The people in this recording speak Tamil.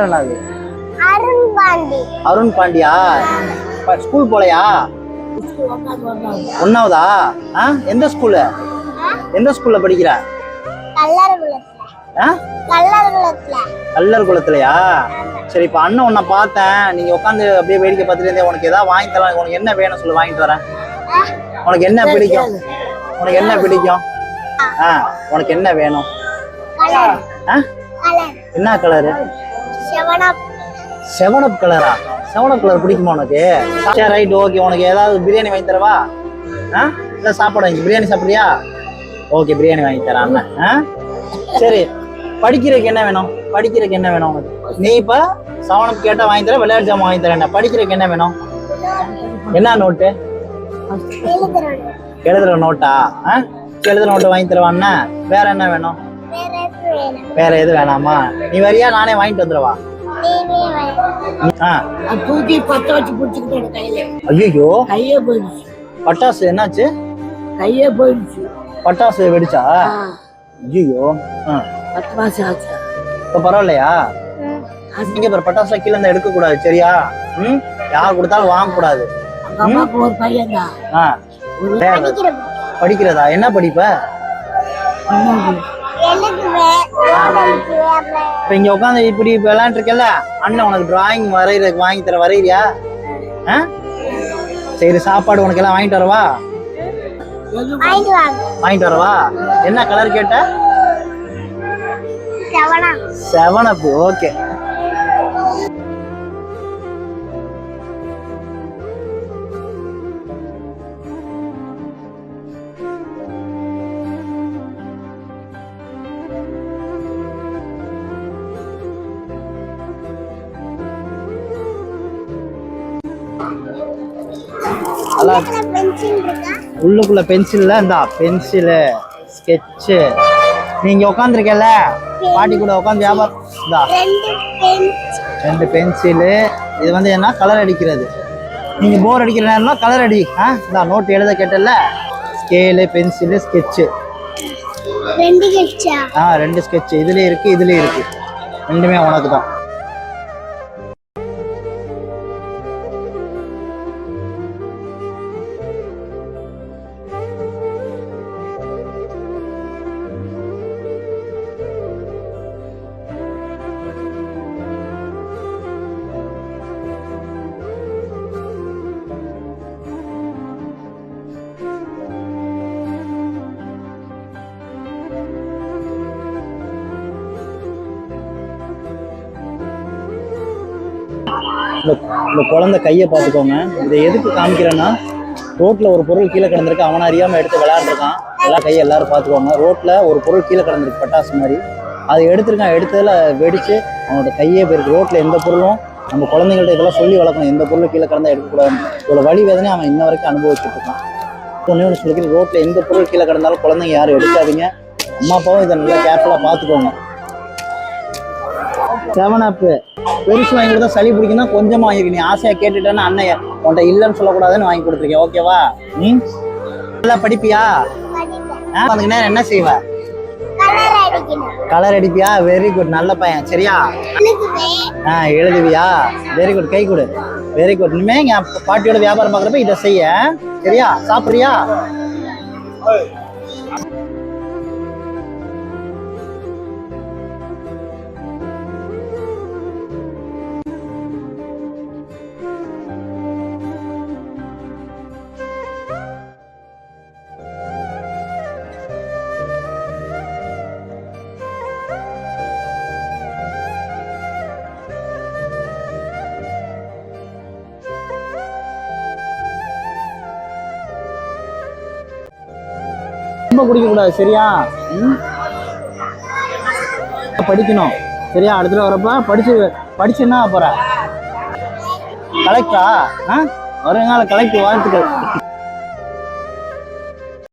பேர் என்னது? அருண் பாண்டி. அருண் பாண்டியா? ஸ்கூல் போலையா? ஒன்னாவதா? எந்த ஸ்கூலு? எந்த ஸ்கூல்ல படிக்கிற? கல்லர் குளத்துலயா? சரி, இப்ப அண்ணன் உன்னை பார்த்தேன், நீங்க உட்காந்து அப்படியே வேடிக்கை பார்த்துட்டு இருந்தே. உனக்கு ஏதாவது வாங்கி தரலாம். உனக்கு என்ன வேணும் சொல்லு, வாங்கிட்டு வரேன். உனக்கு என்ன பிடிக்கும்? உனக்கு என்ன பிடிக்கும்? உனக்கு என்ன வேணும்? என்ன கலரு? செவனப் கலரா? செவனப் கலர் பிடிக்குமா உனக்கு? சரி, ரைட், ஓகே. உனக்கு ஏதாவது பிரியாணி வாங்கி தரவா? இல்ல சாப்பாடு வாங்கி பிரியாணி சாப்பிடுறியா? ஓகே, பிரியாணி வாங்கி தரேன் அண்ணன். சரி, படிக்கிறதுக்கு என்ன வேணும்? படிக்கிறதுக்கு என்ன வேணும் உனக்கு? நீ இப்ப செவனப் கேட்டா வாங்கி தரேன், விளையாட்டு ஜாமான் வாங்கி தரேன். படிக்கிறதுக்கு என்ன வேணும்? என்ன நோட்டு? எழுதுற நோட்டா? எழுதுற நோட்டு வாங்கி தருவான்னா. வேற என்ன வேணும்? வேற எது வேணாமா? நீ வரியா, நானே வாங்கிட்டு வந்துடுவா? தூக்கி பத்த வச்சு புடிச்சுக்கிட்டு கையில. ஐயோ, கையே போயிடுச்சு. பட்டாசு என்னாச்சு? கையே போயிடுச்சு. பட்டாசு வெடிச்சா? ஐயோ, 10 மாசம் ஆச்சு. இப்ப பரவாயில்லையா? நீங்க பட்டாசுல கீழே இருந்தா எடுக்க கூடாது, சரியா? யார் கொடுத்தாலும் வாங்க கூடாது. அம்மாக்கு ஒரு பையன் தான். படிக்கிறதா? என்ன படிப்ப? இப்ப இங்க உட்காந்து இப்படி விளையாண்டு இருக்கல, அண்ணன் உனக்கு டிராயிங் வரைகிறதுக்கு வாங்கி தர, வரையிறியா? சரி, சாப்பாடு உனக்கு எல்லாம் வாங்கிட்டு வரவா? வாங்கிட்டு வரவா? என்ன கலர் கேட்ட? செவனப்பு. ஓகே. உள்ளுக்குள்ள பென்சில்ல இருந்தா பென்சிலு, ஸ்கெட்சு. நீங்க உட்காந்துருக்கல பாட்டி கூட உட்காந்து வியாபாரம். இந்தா 2 பென்சிலு. இது வந்து என்ன? கலர் அடிக்கிறது. நீங்க போர் அடிக்கிற நேரம்னா கலர் அடி. இந்த நோட் எழுத கேட்டல, ஸ்கேலு, பென்சிலு, ஸ்கெட்சு. 2 ஸ்கெட்சு இதுலயே இருக்கு, இதுலயே இருக்கு. ரெண்டுமே உனக்கு தான். இந்த குழந்தை கையை பார்த்துக்கோங்க. இதை எதுக்கு காமிக்கிறேன்னா, ரோட்ல ஒரு பொருள் கீழே கிடந்திருக்கு, அவனை அறியாம எடுத்து விளையாண்டுருக்கான். எல்லாம் கையை எல்லாரும் பார்த்துக்கோங்க. ரோட்ல ஒரு பொருள் கீழே கிடந்திருக்கு, பட்டாசு மாதிரி. அதை எடுத்திருக்கான். எடுத்ததுல வெடிச்சு அவனோட கையே போயிருக்கு. ரோட்ல எந்த பொருளும் நம்ம குழந்தைங்கள்ட்ட இதெல்லாம் சொல்லி வளர்க்கணும். எந்த பொருளும் கீழே கிடந்தா எடுக்கக்கூடாது. இவ்வளோ வலி வேதனை அவன் இன்ன வரைக்கும் அனுபவிச்சுட்டு இருக்கான். ஒன்று சொல்லிக்கிறேன், ரோட்ல எந்த பொருள் கீழே கிடந்தாலும் குழந்தைங்க யாரும் எடுக்காதீங்க. அம்மா அப்பாவும் இதை நல்லா கேர்ஃபுல்லா பார்த்துக்கோங்க. 7up பெருசு வாங்கி கொடுத்தா சளி பிடிக்குன்னா கொஞ்சமா வாங்கிருக்கு. நீ ஆசையா கேட்டுட்டேன்னா அண்ணன் உன்கிட்ட இல்லைன்னு சொல்லக்கூடாதுன்னு வாங்கி கொடுத்துருக்கேன். ஓகேவா? நல்லா படிப்பியா? அதுக்கு நேரம் என்ன செய்வ? கலர் அடிப்பியா? வெரி குட், நல்ல பையன். சரியா? எழுதுவியா? வெரி குட், கை கொடு. Very good. இனிமே என் பாட்டியோட வியாபாரம் பார்க்குறப்ப இதை செய்ய. சரியா? சாப்பிட்றியா? ரொம்ப குடிக்க கூடாது, சரியா? படிக்கணும், சரியா? அடுத்த வரப்ப படிச்சு என்ன போற? கலெக்டரா? வருங்கால கலெக்டர் வாழ்த்துக்கள்.